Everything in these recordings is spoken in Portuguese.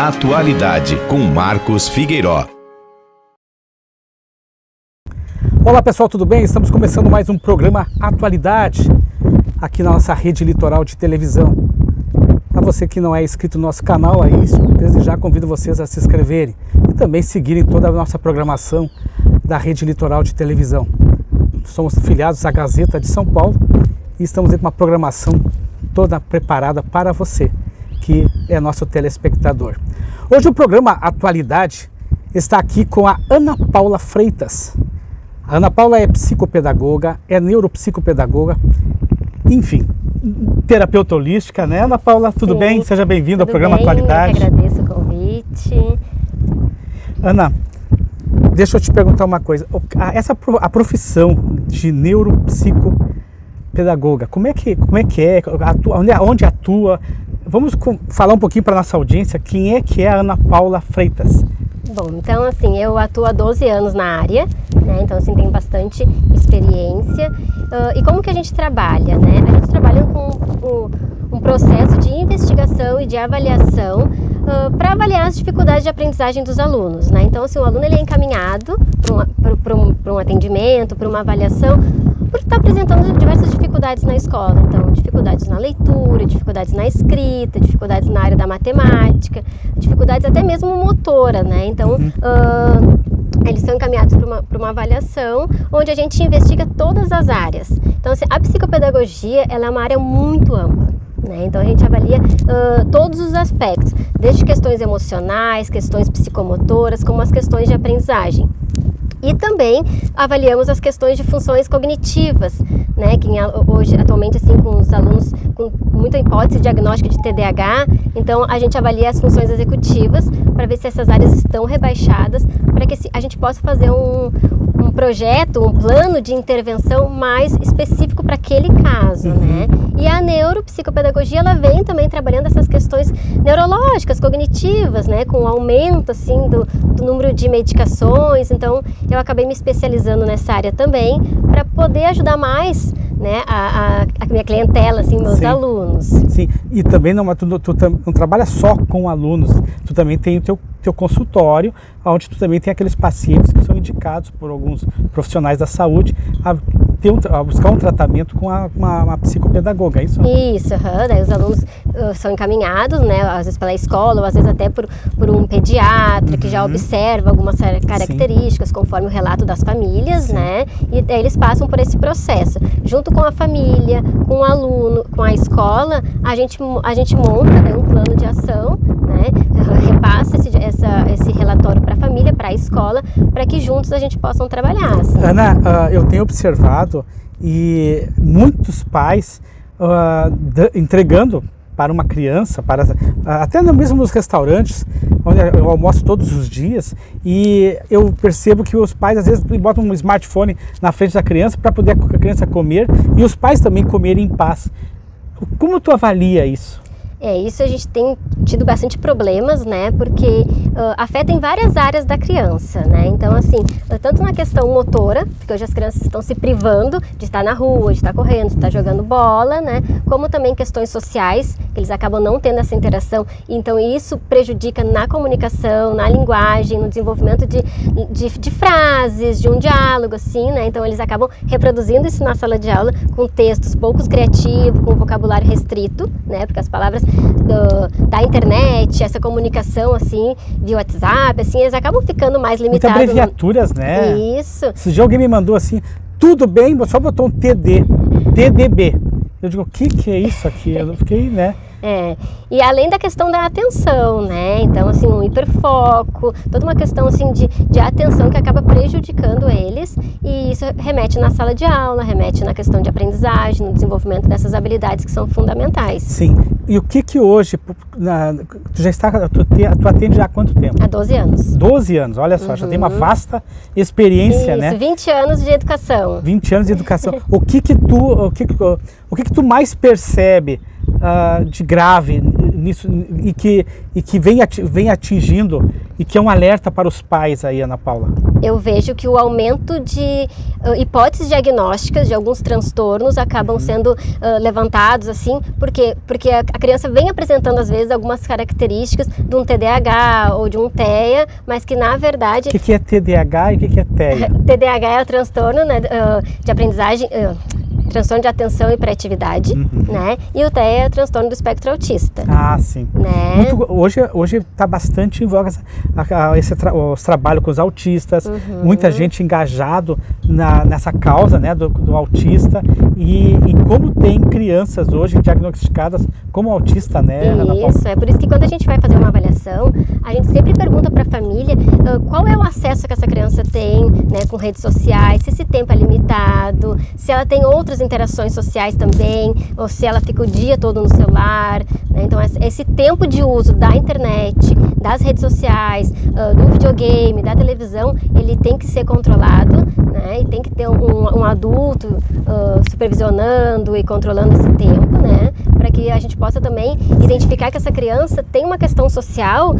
Atualidade, com Marcos Figueiró. Olá pessoal, tudo bem? Estamos começando mais um programa Atualidade aqui na nossa rede litoral de televisão. A você que não é inscrito no nosso canal, desde já convido vocês a se inscreverem e também seguirem toda a nossa programação da rede litoral de televisão. Somos afiliados à Gazeta de São Paulo e estamos com uma programação toda preparada para você, que é nosso telespectador. Hoje o programa Atualidade está aqui com a Ana Paula Freitas. A Ana Paula é psicopedagoga, é neuropsicopedagoga, enfim, terapeuta holística, né, Ana Paula? Tudo Sim, bem? Seja bem-vinda ao programa bem, Atualidade. Eu que agradeço o convite. Ana, deixa eu te perguntar uma coisa. A profissão de neuropsicopedagoga, como é que é? Onde atua? Vamos falar um pouquinho para a nossa audiência quem é que é a Ana Paula Freitas. Bom, então assim, eu atuo há 12 anos na área, né? Então assim, tenho bastante experiência. E como que a gente trabalha, né? A gente trabalha com um processo de investigação e de avaliação para avaliar as dificuldades de aprendizagem dos alunos, né? Então assim, o aluno ele é encaminhado para um atendimento, para uma avaliação, por estar apresentando diversas dificuldades na escola. Então, dificuldades na leitura, dificuldades na escrita, dificuldades na área da matemática, dificuldades até mesmo motora, né? Então, eles são encaminhados para uma avaliação onde a gente investiga todas as áreas. Então, assim, a psicopedagogia ela é uma área muito ampla, né? Então, a gente avalia todos os aspectos, desde questões emocionais, questões psicomotoras, como as questões de aprendizagem. E também avaliamos as questões de funções cognitivas, né, que hoje, atualmente, assim, com os alunos com muita hipótese diagnóstica de TDAH, então a gente avalia as funções executivas para ver se essas áreas estão rebaixadas, para que a gente possa fazer um projeto, um plano de intervenção mais específico para aquele caso, né? E a neuropsicopedagogia, ela vem também trabalhando essas questões neurológicas, cognitivas, né? Com o aumento, assim, do número de medicações. Então, eu acabei me especializando nessa área também para poder ajudar mais, né, a minha clientela, assim, meus alunos. Sim, e também tu não trabalha só com alunos, tu também tem o teu consultório, onde tu também tem aqueles pacientes que são indicados por alguns profissionais da saúde a buscar um tratamento com uma psicopedagoga, é isso? Isso, daí os alunos são encaminhados, né, às vezes pela escola, ou às vezes até por um pediatra que já observa algumas características conforme o relato das famílias, né, e daí eles passam por esse processo. Junto com a família, com o aluno, com a escola, a gente monta, né, um plano de ação, né, repassa esse relatório para a família, para a escola, para que juntos a gente possam trabalhar. Assim. Ana, eu tenho observado e muitos pais entregando para uma criança, até mesmo nos restaurantes, onde eu almoço todos os dias, e eu percebo que os pais às vezes botam um smartphone na frente da criança para poder a criança comer e os pais também comerem em paz. Como tu avalia isso? Isso a gente tem tido bastante problemas, né, porque afeta em várias áreas da criança, né, então assim, tanto na questão motora, porque hoje as crianças estão se privando de estar na rua, de estar correndo, de estar jogando bola, né, como também questões sociais, que eles acabam não tendo essa interação, então isso prejudica na comunicação, na linguagem, no desenvolvimento de frases, de um diálogo, assim, né, então eles acabam reproduzindo isso na sala de aula com textos poucos criativos, com vocabulário restrito, né, porque as palavras da internet, essa comunicação assim, via WhatsApp, assim, eles acabam ficando mais limitados. Muitas abreviaturas, né? Isso. Esse dia alguém me mandou assim, tudo bem, só botou um TDB. Eu digo, o que é isso aqui? Eu fiquei, né? E além da questão da atenção, né? Então, assim, um hiperfoco, toda uma questão, assim, de atenção que acaba prejudicando eles, e isso remete na sala de aula, remete na questão de aprendizagem, no desenvolvimento dessas habilidades que são fundamentais. Sim. E o que hoje, tu atende já há quanto tempo? Há 12 anos. 12 anos, olha só, já tem uma vasta experiência, isso, né? 20 anos de educação. 20 anos de educação. O que tu mais percebe de grave nisso e que vem atingindo e que é um alerta para os pais aí, Ana Paula? eu vejo que o aumento de hipóteses diagnósticas de alguns transtornos acabam sendo levantados, assim, porque a criança vem apresentando, às vezes, algumas características de um TDAH ou de um TEA, mas que, na verdade... O que é TDAH e o que é TEA? TDAH é o transtorno, né, de aprendizagem... transtorno de atenção e hiperatividade, né? E o TEA é o transtorno do espectro autista. Ah, sim. Né? Hoje está bastante em voga os trabalhos com os autistas, muita gente engajado nessa causa, né, do autista e como tem crianças hoje diagnosticadas como autista, né? Isso, é por isso que quando a gente vai fazer uma avaliação, a gente sempre pergunta para a família qual é o acesso que essa criança tem, né, com redes sociais, se esse tempo é limitado, se ela tem outras interações sociais também, ou se ela fica o dia todo no celular, né? Então esse tempo de uso da internet, das redes sociais, do videogame, da televisão, ele tem que ser controlado, né? E tem que ter um adulto supervisionando e controlando esse tempo, né? Para que a gente possa também identificar que essa criança tem uma questão social,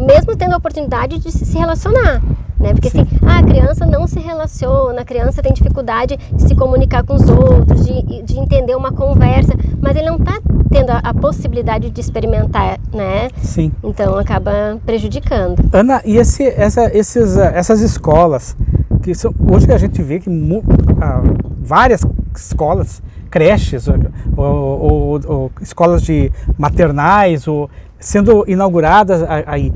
mesmo tendo a oportunidade de se relacionar. Né? Porque assim, a criança não se relaciona, a criança tem dificuldade de se comunicar com os outros, de entender uma conversa, mas ele não está tendo a possibilidade de experimentar, né? Sim. Então acaba prejudicando. Ana, e essas escolas, que hoje a gente vê que várias escolas, creches, ou escolas de maternais, ou sendo inauguradas aí,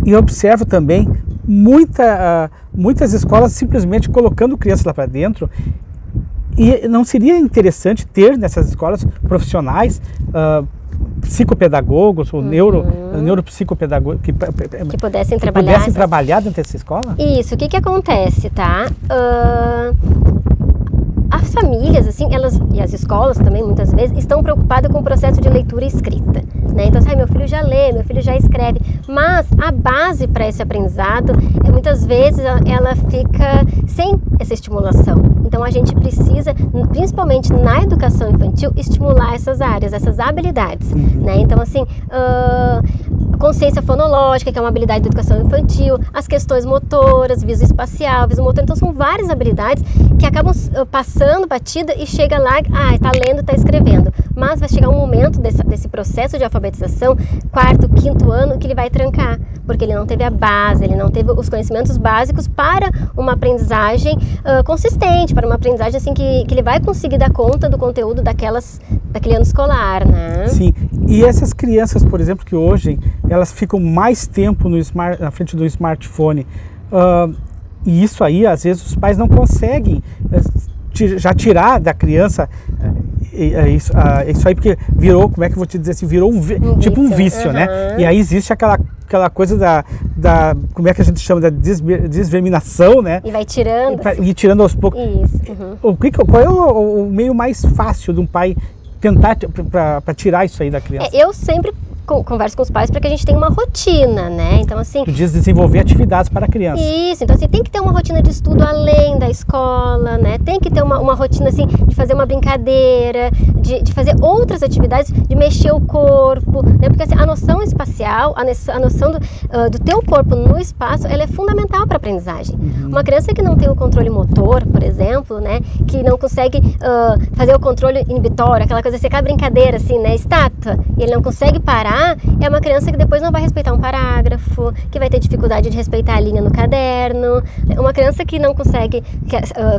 e eu observo também muitas escolas simplesmente colocando crianças lá para dentro. E não seria interessante ter nessas escolas profissionais, psicopedagogos ou neuropsicopedagogos que pudessem trabalhar dentro dessa escola? Isso, o que acontece, tá? As famílias, assim, e as escolas também, muitas vezes, estão preocupadas com o processo de leitura e escrita, né? Então, meu filho já lê, meu filho já escreve, mas a base para esse aprendizado, muitas vezes, ela fica sem essa estimulação. Então, a gente precisa, principalmente na educação infantil, estimular essas áreas, essas habilidades, né? Então, assim, consciência fonológica, que é uma habilidade da educação infantil, as questões motoras, visoespacial, visomotor, então são várias habilidades que acabam passando batida e chega lá, tá lendo, tá escrevendo, mas vai chegar um momento desse processo de alfabetização, 4º, 5º ano, que ele vai trancar, porque ele não teve a base, ele não teve os conhecimentos básicos para uma aprendizagem consistente, para uma aprendizagem assim que ele vai conseguir dar conta do conteúdo daquele ano escolar, né? Sim, e essas crianças, por exemplo, que hoje elas ficam mais tempo na frente do smartphone, e isso aí, às vezes, os pais não conseguem já tirar da criança isso aí, porque virou, como é que eu vou te dizer assim, virou um vício, né? E aí existe aquela coisa como é que a gente chama, da desverminação, né? E vai tirando. E tirando aos poucos. Isso. Qual é o meio mais fácil de um pai tentar para tirar isso aí da criança? Eu sempre converso com os pais para que a gente tenha uma rotina, né? Então, assim... Tu diz desenvolver atividades para a criança. Isso, então assim, tem que ter uma rotina de estudo além da escola, né? Tem que ter uma rotina, assim, de fazer uma brincadeira, de fazer outras atividades, de mexer o corpo, né? Porque assim, a noção espacial, a noção do teu corpo no espaço, ela é fundamental para a aprendizagem. Uma criança que não tem o controle motor, por exemplo, né? Que não consegue fazer o controle inibitório, aquela coisa assim, aquela brincadeira, assim, né? Estátua, e ele não consegue parar, é uma criança que depois não vai respeitar um parágrafo, que vai ter dificuldade de respeitar a linha no caderno. Uma criança que não consegue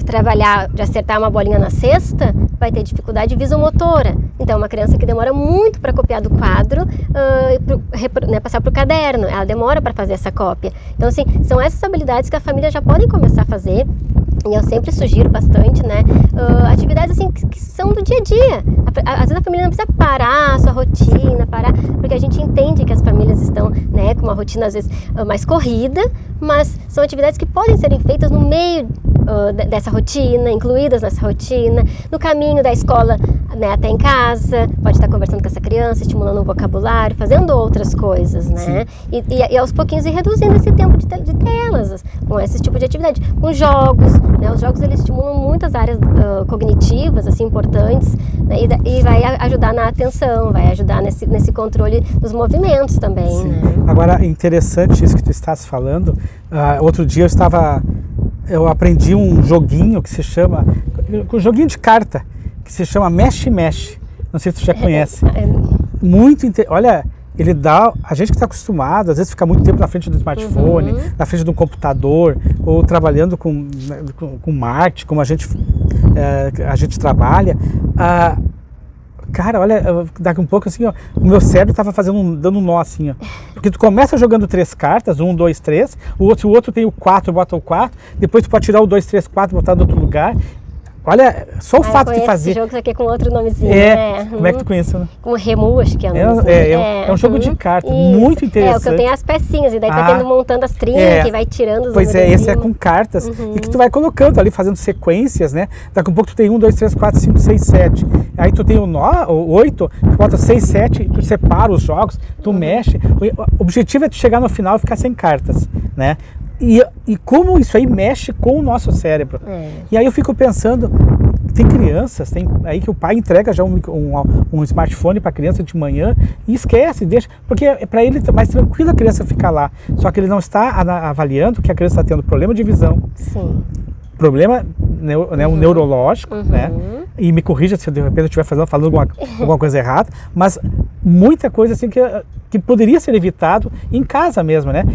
trabalhar, de acertar uma bolinha na cesta, vai ter dificuldade visomotora. Então, uma criança que demora muito para copiar do quadro, passar para o caderno, ela demora para fazer essa cópia. Então, assim, são essas habilidades que a família já pode começar a fazer. E eu sempre sugiro bastante, né, atividades assim que são do dia a dia. Às vezes a família não precisa parar a sua rotina, porque a gente entende que as famílias estão, né, com uma rotina às vezes mais corrida, mas são atividades que podem serem feitas no meio dessa rotina, incluídas nessa rotina, no caminho da escola. né, até em casa, pode estar conversando com essa criança, estimulando o vocabulário, fazendo outras coisas, né? E aos pouquinhos ir reduzindo esse tempo de telas, com esse tipo de atividade. Com jogos, né? Os jogos eles estimulam muitas áreas cognitivas, assim, importantes, né? E vai ajudar na atenção, vai ajudar nesse controle dos movimentos também, né? Agora, interessante isso que tu estás falando. Outro dia eu aprendi um joguinho que se chama, um joguinho de carta, que se chama Mexe Mexe. Não sei se tu já conhece. Muito olha, ele dá, a gente que está acostumado, às vezes fica muito tempo na frente do smartphone, na frente do computador, ou trabalhando com marketing, como a gente trabalha. Cara, olha, daqui um pouco assim, ó, o meu cérebro estava dando um nó assim, ó. Porque tu começa jogando 3 cartas, 1, 2, 3, o outro tem o 4, bota o 4, depois tu pode tirar o 2, 3, 4 e botar em outro lugar. Olha, só o fato de fazer. Esse jogo aqui com outro nomezinho, né? Como é que tu conhece, né? Com Remu, acho que é o nome. É um jogo de carta, muito interessante. O que eu tenho as pecinhas, e daí vai montando as trinhas, que vai tirando os Pois esse é com cartas, e que tu vai colocando ali, fazendo sequências, né? Daqui a pouco tu tem 1, 2, 3, 4, 5, 6, 7. Aí tu tem o 8, tu bota 6, 7, tu separa os jogos, tu mexe. O objetivo é tu chegar no final e ficar sem cartas, né? E como isso aí mexe com o nosso cérebro. E aí eu fico pensando, tem crianças, tem aí que o pai entrega já um smartphone para a criança de manhã e esquece, deixa, porque para ele é mais tranquilo a criança ficar lá. Só que ele não está avaliando que a criança está tendo problema de visão, problema neurológico, né? E me corrija se de repente eu estiver falando alguma coisa errada, mas muita coisa assim que poderia ser evitado em casa mesmo, né?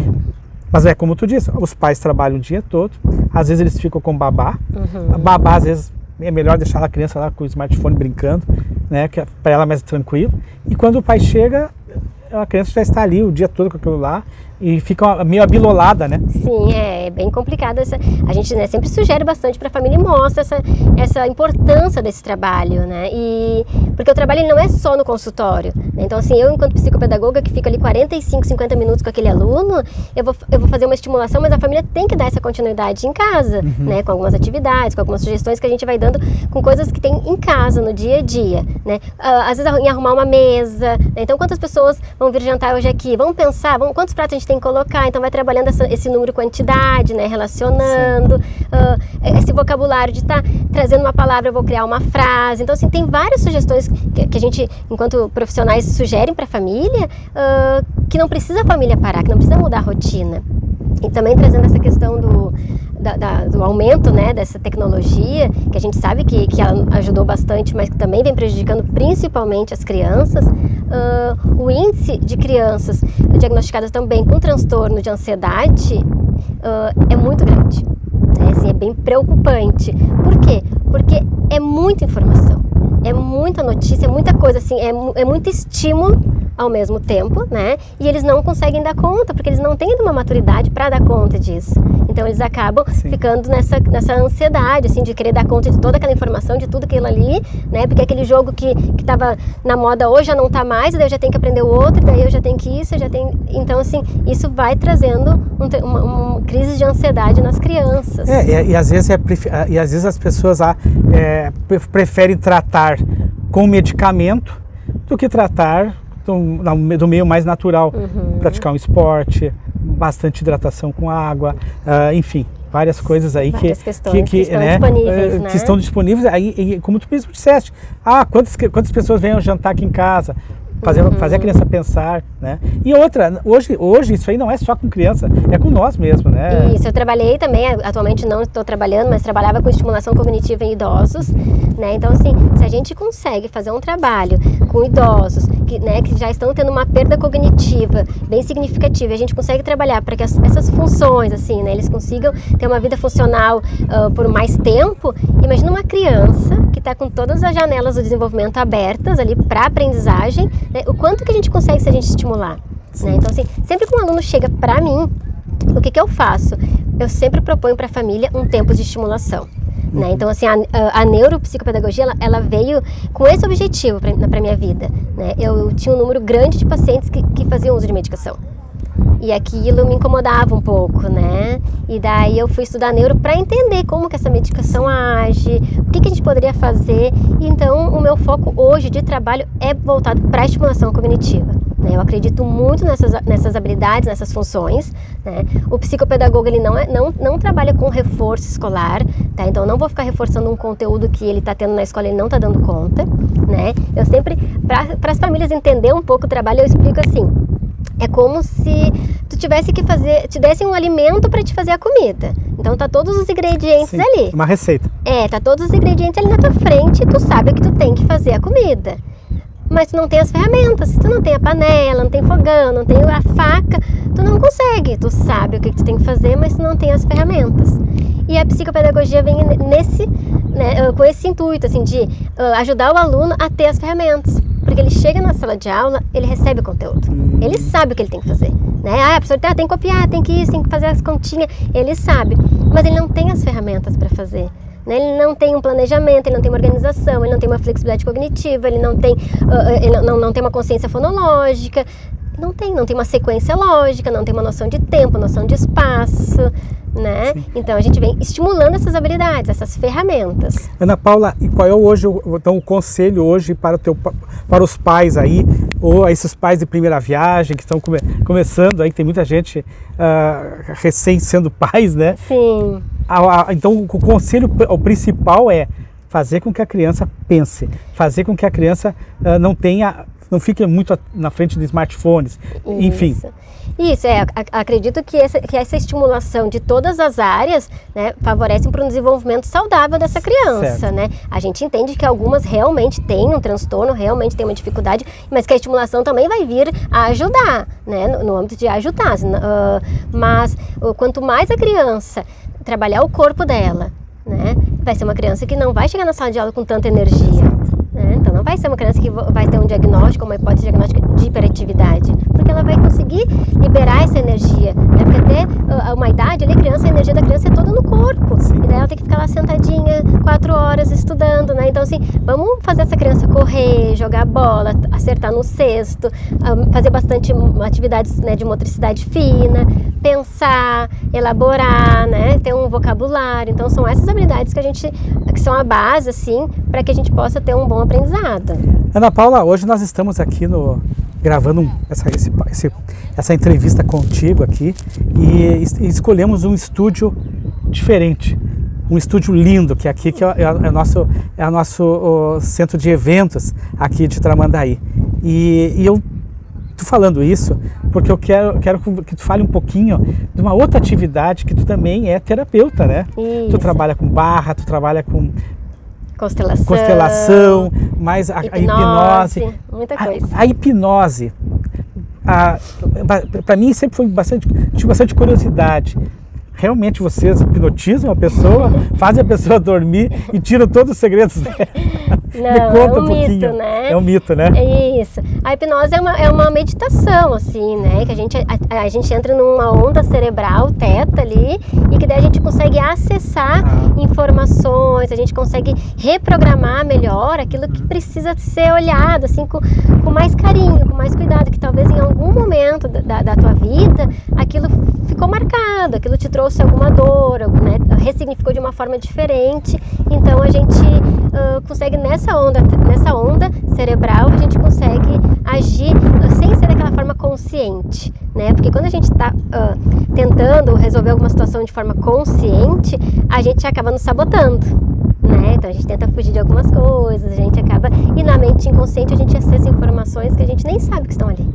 Mas é como tu disse, os pais trabalham o dia todo, às vezes eles ficam com babá, babá às vezes é melhor deixar a criança lá com o smartphone brincando, né, que para ela é mais tranquilo, e quando o pai chega, a criança já está ali o dia todo com aquilo lá, e fica meio abilolada, né? Sim, é bem complicado. A gente, né, sempre sugere bastante para a família e mostra essa importância desse trabalho, né? Porque o trabalho ele não é só no consultório, né? Então, assim, eu enquanto psicopedagoga que fico ali 45, 50 minutos com aquele aluno, eu vou fazer uma estimulação, mas a família tem que dar essa continuidade em casa, né? Com algumas atividades, com algumas sugestões que a gente vai dando com coisas que tem em casa, no dia a dia, né? Às vezes em arrumar uma mesa, né? Então quantas pessoas vão vir jantar hoje aqui? Vamos pensar, quantos pratos a gente tem que colocar? Então vai trabalhando esse número quantidade, né? Relacionando, esse vocabulário de estar trazendo uma palavra, eu vou criar uma frase. Então, assim, tem várias sugestões que a gente, enquanto profissionais, sugerem para a família, que não precisa a família parar, que não precisa mudar a rotina. E também trazendo essa questão do aumento, né, dessa tecnologia, que a gente sabe que ela ajudou bastante, mas que também vem prejudicando principalmente as crianças. O índice de crianças diagnosticadas também com transtorno de ansiedade é muito grande, né? Assim, é bem preocupante. Por quê? Porque é muita informação, é muita notícia, é muita coisa, assim, é muito estímulo ao mesmo tempo, né? E eles não conseguem dar conta, porque eles não têm uma maturidade para dar conta disso. Então eles acabam ficando nessa ansiedade, assim, de querer dar conta de toda aquela informação, de tudo aquilo ali, né? Porque aquele jogo que estava na moda hoje já não está mais, e daí eu já tenho que aprender o outro, daí eu já tenho que isso, eu já tenho... Então, assim, isso vai trazendo uma crise de ansiedade nas crianças. E às vezes as pessoas preferem tratar com medicamento do que tratar do meio mais natural, praticar um esporte, bastante hidratação com água, enfim, várias coisas aí que estão disponíveis, né? Que estão disponíveis. Aí, como tu mesmo disseste, quantas pessoas vêm jantar aqui em casa? Fazer a criança pensar, né? E outra, hoje isso aí não é só com criança, é com nós mesmo, né? Isso, eu trabalhei também, atualmente não estou trabalhando, mas trabalhava com estimulação cognitiva em idosos, né? Então, assim, se a gente consegue fazer um trabalho com idosos que já estão tendo uma perda cognitiva bem significativa, e a gente consegue trabalhar para que essas funções, assim, né, eles consigam ter uma vida funcional por mais tempo, imagina uma criança que está com todas as janelas do desenvolvimento abertas ali para aprendizagem, né, o quanto que a gente consegue se a gente estimular, né? Então, assim, sempre que um aluno chega para mim, o que eu faço? Eu sempre proponho para a família um tempo de estimulação, né? Então, assim, a neuropsicopedagogia, ela veio com esse objetivo para minha vida, né? Eu tinha um número grande de pacientes que faziam uso de medicação. E aquilo me incomodava um pouco, né? E daí eu fui estudar neuro para entender como que essa medicação age, o que a gente poderia fazer. Então, o meu foco hoje de trabalho é voltado para a estimulação cognitiva. Né? Eu acredito muito nessas habilidades, nessas funções. Né? O psicopedagogo ele não trabalha com reforço escolar, tá? Então, eu não vou ficar reforçando um conteúdo que ele está tendo na escola e ele não está dando conta. Né? Eu sempre, para as famílias entender um pouco o trabalho, eu explico assim. É como se tu tivesse que te dessem um alimento para te fazer a comida. Então tá todos os ingredientes ali. Uma receita. Tá todos os ingredientes ali na tua frente e tu sabe que tu tem que fazer a comida. Mas tu não tem as ferramentas, se tu não tem a panela, não tem fogão, não tem a faca, tu não consegue. Tu sabe o que tu tem que fazer, mas tu não tem as ferramentas. E a psicopedagogia vem com esse intuito, assim, de ajudar o aluno a ter as ferramentas. Porque ele chega na sala de aula, ele recebe o conteúdo. Ele sabe o que ele tem que fazer. Né? A professora tem que copiar, tem que isso, tem que fazer as continhas. Ele sabe, mas ele não tem as ferramentas para fazer. Né? Ele não tem um planejamento, ele não tem uma organização, ele não tem uma flexibilidade cognitiva, ele não tem uma consciência fonológica. Não tem uma sequência lógica, não tem uma noção de tempo, noção de espaço, né? Então a gente vem estimulando essas habilidades, essas ferramentas. Ana Paula, e qual é hoje o conselho hoje para os pais aí, ou esses pais de primeira viagem que estão começando aí, que tem muita gente recém sendo pais, né? Sim. Então o conselho principal é fazer com que a criança pense, fazer com que a criança não fique muito na frente de smartphones, enfim. Isso, acredito que essa estimulação de todas as áreas, né, favorecem para um desenvolvimento saudável dessa criança, né? A gente entende que algumas realmente têm um transtorno, realmente têm uma dificuldade, mas que a estimulação também vai vir a ajudar, né, no âmbito de ajudar. Mas quanto mais a criança trabalhar o corpo dela, né, vai ser uma criança que não vai chegar na sala de aula com tanta energia. Então não vai ser uma criança que vai ter um diagnóstico, uma hipótese diagnóstica de hiperatividade, porque ela vai conseguir liberar essa energia, né? Porque até uma idade ali, a energia da criança é toda no corpo. Sim. E daí ela tem que ficar lá sentadinha 4 horas estudando, né? Então assim, vamos fazer essa criança correr, jogar bola, acertar no cesto, fazer bastante atividades, né, de motricidade fina, pensar, elaborar, né? Ter um vocabulário. Então são essas habilidades que são a base, assim, para que a gente possa ter um bom aprendizado. Ana Paula, hoje nós estamos aqui gravando essa entrevista contigo aqui e escolhemos um estúdio diferente, um estúdio lindo que aqui que é o nosso centro de eventos aqui de Tramandaí. E eu tô falando isso porque eu quero que tu fale um pouquinho de uma outra atividade que tu também é terapeuta, né? Isso. Tu trabalha com barra, tu trabalha com constelação, mais a hipnose, muita coisa. A hipnose, para mim sempre foi tive bastante curiosidade. Realmente vocês hipnotizam a pessoa, fazem a pessoa dormir e tiram todos os segredos dela? Não, Me conta é um mito, né? É um mito, né? É isso. A hipnose é uma meditação, assim, né? Que a gente entra numa onda cerebral, teta ali, e que daí a gente consegue acessar informações, a gente consegue reprogramar melhor aquilo que precisa ser olhado, assim, com mais carinho, com mais cuidado, que talvez em algum momento da tua vida, aquilo ficou marcado, aquilo te trouxe alguma dor, né? Ressignificou de uma forma diferente. Então a gente consegue nessa onda cerebral, a gente consegue agir sem ser daquela forma consciente, né? Porque quando a gente está tentando resolver alguma situação de forma consciente, a gente acaba nos sabotando, né? Então a gente tenta fugir de algumas coisas, a gente acaba, e na mente inconsciente a gente acessa informações que a gente nem sabe que estão ali.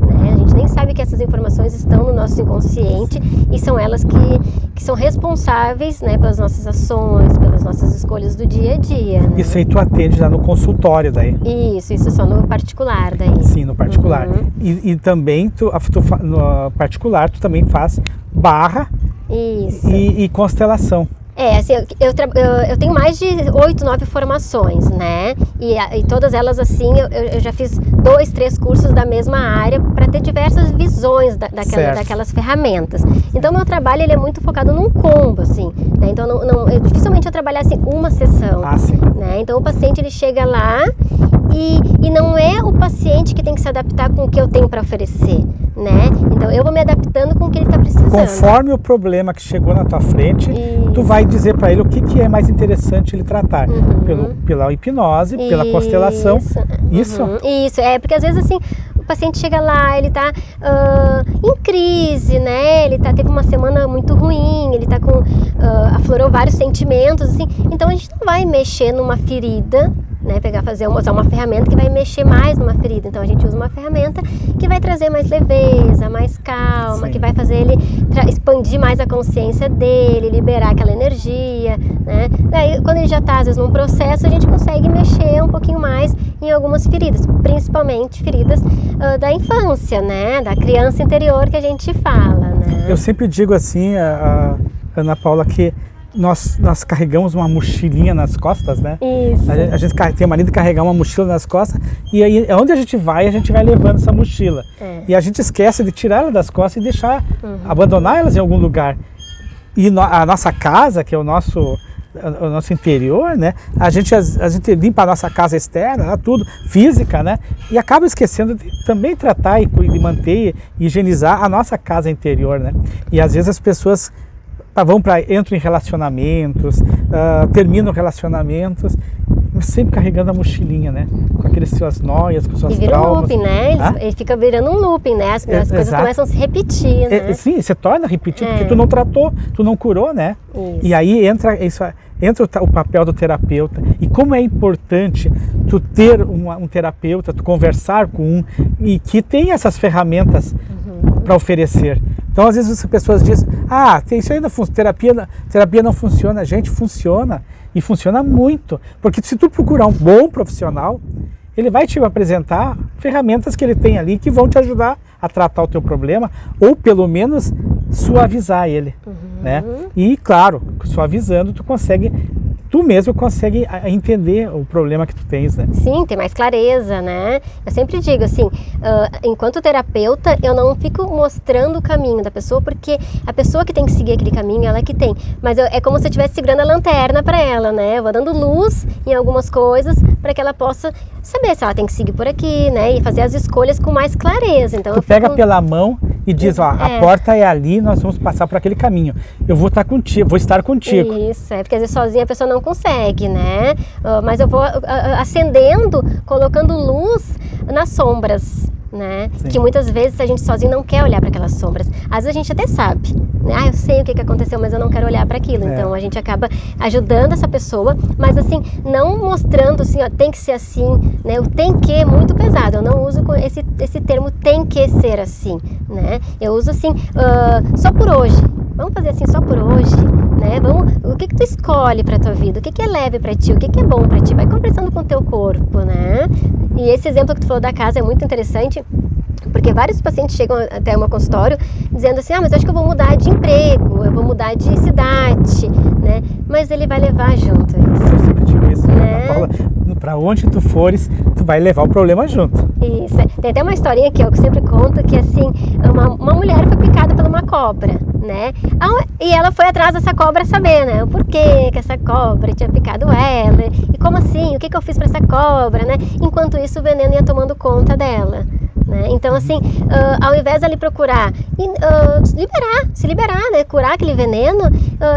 A gente nem sabe que essas informações estão no nosso inconsciente e são elas que são responsáveis, né, pelas nossas ações, pelas nossas escolhas do dia a dia. Né? Isso aí tu atende já no consultório daí? Isso só no particular daí. Sim, no particular. Uhum. E também, no particular, tu também faz barra e constelação. Assim, eu tenho mais de 8, 9 formações, né? E todas elas, assim, eu já fiz 2, 3 cursos da mesma área para ter diversas visões daquelas ferramentas. Então, meu trabalho ele é muito focado num combo, assim, né? Então, dificilmente eu trabalho, assim, uma sessão. Sim. Né? Então, o paciente, ele chega lá e não é o paciente que tem que se adaptar com o que eu tenho para oferecer, né? Então eu vou me adaptando com o que ele está precisando. Conforme o problema que chegou na tua frente, tu vai dizer para ele o que é mais interessante ele tratar. Pela hipnose, pela constelação. Isso? Isso, porque às vezes assim, o paciente chega lá, ele está em crise, né? Ele teve uma semana muito ruim, ele está aflorou vários sentimentos, assim. Então a gente não vai mexer numa ferida, né, usar uma ferramenta que vai mexer mais numa ferida. Então a gente usa uma ferramenta que vai trazer mais leveza, mais calma, que vai fazer ele expandir mais a consciência dele, liberar aquela energia, né? Daí, quando ele já está às vezes num processo, a gente consegue mexer um pouquinho mais em algumas feridas, principalmente feridas da infância, né, da criança interior que a gente fala, né? Eu sempre digo assim, Ana Paula, que nós carregamos uma mochilinha nas costas, né? Isso. A gente tem a mania de carregar uma mochila nas costas e aí onde a gente vai levando essa mochila. E a gente esquece de tirar ela das costas e deixar, abandonar elas em algum lugar. E a nossa casa, que é o nosso interior, né? A gente limpa a nossa casa externa, tudo, física, né? E acaba esquecendo de também tratar e manter e higienizar a nossa casa interior, né? E às vezes as pessoas entram em relacionamentos, terminam relacionamentos, sempre carregando a mochilinha, né? Com aqueles suas noias, com suas traumas. E vira um looping, né? Ele fica virando um looping, né? As coisas começam a se repetir, né? Sim, você torna a repetir, porque tu não tratou, tu não curou, né? Isso. E aí entra o papel do terapeuta. E como é importante tu ter um terapeuta, tu conversar com um e que tem essas ferramentas para oferecer. Então, às vezes as pessoas dizem, isso aí não funciona, terapia não funciona. Gente, funciona. E funciona muito. Porque se tu procurar um bom profissional, ele vai te apresentar ferramentas que ele tem ali que vão te ajudar a tratar o teu problema, ou pelo menos suavizar ele, né? E, claro, suavizando, tu mesmo consegue entender o problema que tu tens, né? Sim, tem mais clareza, né? Eu sempre digo assim, enquanto terapeuta, eu não fico mostrando o caminho da pessoa, porque a pessoa que tem que seguir aquele caminho, ela que tem. Mas é como se eu estivesse segurando a lanterna para ela, né? Eu vou dando luz em algumas coisas para que ela possa saber se ela tem que seguir por aqui, né? E fazer as escolhas com mais clareza. Então, tu pega pela mão e diz, a porta é ali, nós vamos passar por aquele caminho. Eu vou estar contigo. Isso, porque às vezes sozinha a pessoa não consegue, né? Mas eu vou acendendo, colocando luz nas sombras, né? Sim. Que muitas vezes a gente sozinho não quer olhar para aquelas sombras. Às vezes a gente até sabe, né? Eu sei o que aconteceu, mas eu não quero olhar para aquilo. Então a gente acaba ajudando essa pessoa, mas assim, não mostrando assim, tem que ser assim, né? O tem que é muito pesado. Eu não uso esse termo tem que ser assim, né? Eu uso assim, só por hoje. Vamos fazer assim só por hoje, né? O que tu escolhe para tua vida? O que é leve para ti? O que é bom para ti? Vai conversando com o teu corpo, né? E esse exemplo que tu falou da casa é muito interessante, porque vários pacientes chegam até o meu consultório dizendo assim, mas eu acho que eu vou mudar de emprego, eu vou mudar de cidade, né? Mas ele vai levar junto isso. Eu sempre digo isso, né? Paula, pra onde tu fores, tu vai levar o problema junto. Isso. Tem até uma historinha que eu sempre conto, que assim, uma mulher foi picada por uma cobra, né? E ela foi atrás dessa cobra saber, né? O porquê que essa cobra tinha picado ela, e como assim, o que eu fiz pra essa cobra, né? Enquanto isso o veneno ia tomando conta dela. Né? Então, assim, ao invés de ele procurar se liberar, né? Curar aquele veneno,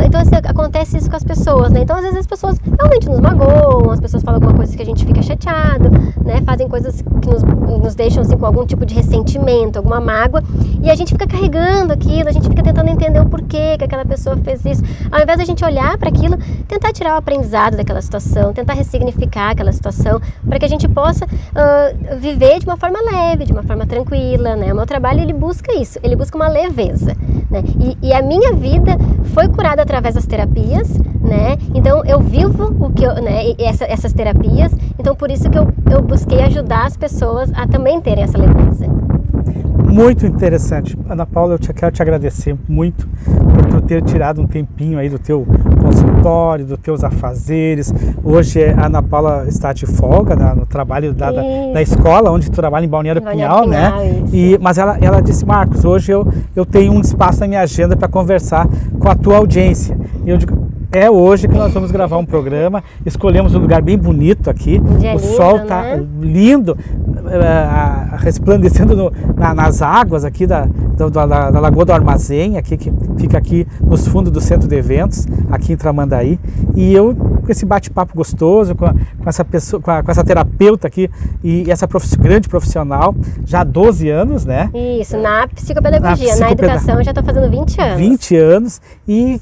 então assim, acontece isso com as pessoas, né? Então, às vezes as pessoas realmente nos magoam, as pessoas falam alguma coisa que a gente fica chateado, né? Fazem coisas que nos deixam assim, com algum tipo de ressentimento, alguma mágoa, e a gente fica carregando aquilo, a gente fica tentando entender o porquê que aquela pessoa fez isso. Ao invés de a gente olhar para aquilo, tentar tirar o aprendizado daquela situação, tentar ressignificar aquela situação, para que a gente possa viver de uma forma leve, de uma forma tranquila, né? O meu trabalho, ele busca isso, ele busca uma leveza, né? E a minha vida foi curada através das terapias, né? Então eu vivo essas terapias, então por isso que eu busquei ajudar as pessoas a também terem essa leveza. Muito interessante. Ana Paula, eu quero te agradecer muito por tu ter tirado um tempinho aí do teu consultório, dos teus afazeres. Hoje a Ana Paula está de folga no trabalho da escola, onde tu trabalha em Balneário Pinhal, né? Mas ela disse, Marcos, hoje eu tenho um espaço na minha agenda para conversar com a tua audiência. E eu digo, É hoje que nós vamos gravar um programa. Escolhemos um lugar bem bonito aqui. Dia O lindo, sol tá né? lindo, resplandecendo nas águas aqui da Lagoa do Armazém, aqui, que fica aqui nos fundos do centro de eventos, aqui em Tramandaí. E eu, com esse bate-papo gostoso, com essa pessoa, com essa terapeuta aqui e essa grande profissional, já há 12 anos, né? Isso, na psicopedagogia, na psicopeda- educação eu já estou fazendo 20 anos. 20 anos e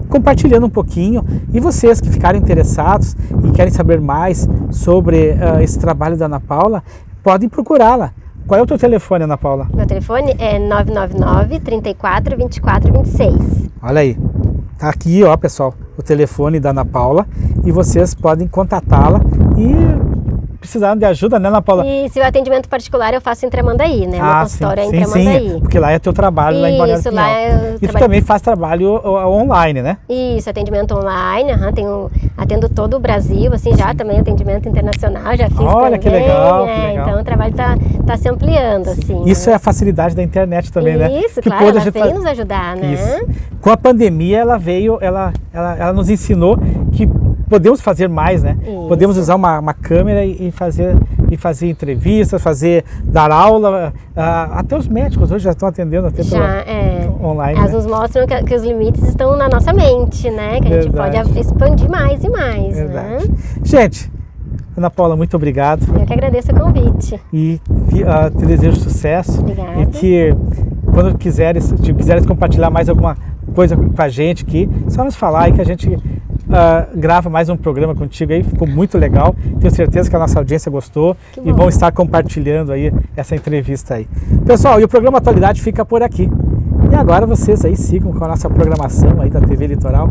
compartilhando um pouquinho. E vocês que ficarem interessados e querem saber mais sobre esse trabalho da Ana Paula, podem procurá-la. Qual é o teu telefone, Ana Paula? Meu telefone é 999 34 24 26. Olha aí, tá aqui, ó, pessoal, o telefone da Ana Paula e vocês podem contatá-la e precisando de ajuda, né, Ana Paula? E se o atendimento particular eu faço em Tramandaí, né? Meu consultório é em Tramandaí. Sim, porque lá é teu trabalho, lá em Balneário Isso, Pinhal. lá eu E tu trabalho- também faz trabalho online, né? Isso, atendimento online, atendo todo o Brasil, assim, já também atendimento internacional, já fiz Olha, também. que legal, que legal. Então o trabalho tá se ampliando, assim. Isso né? é a facilidade da internet também, né? Isso, Que claro, pôde a ela gente veio fa- nos ajudar, né? Isso. Com a pandemia, ela veio, ela nos ensinou que podemos fazer mais, né? Isso. Podemos usar uma câmera e fazer entrevistas, dar aula. Até os médicos hoje já estão atendendo até Já, online. Elas Né? nos mostram que os limites estão na nossa mente, né? Que a gente Verdade. pode expandir mais e mais, Verdade. né? Gente, Ana Paula, muito obrigado. Eu que agradeço o convite. E te desejo sucesso. Obrigada. E que quando quiseres compartilhar mais alguma coisa com a gente aqui, só nos falar e que a gente grava mais um programa contigo aí, ficou muito legal. Tenho certeza que a nossa audiência gostou Que e bom. vão estar compartilhando aí essa entrevista aí. Pessoal, e o programa Atualidade fica por aqui. E agora vocês aí sigam com a nossa programação aí da TV Litoral,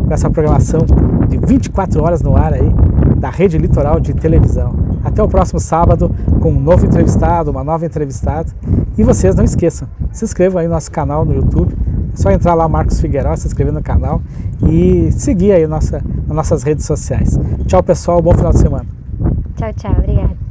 com essa programação de 24 horas no ar aí, da Rede Litoral de televisão. Até o próximo sábado com um novo entrevistado, uma nova entrevistada. E vocês não esqueçam, se inscrevam aí no nosso canal no YouTube. É só entrar lá, Marcos Figueiró, se inscrever no canal e seguir aí nas nossas redes sociais. Tchau, pessoal, bom final de semana. Tchau, tchau. Obrigada.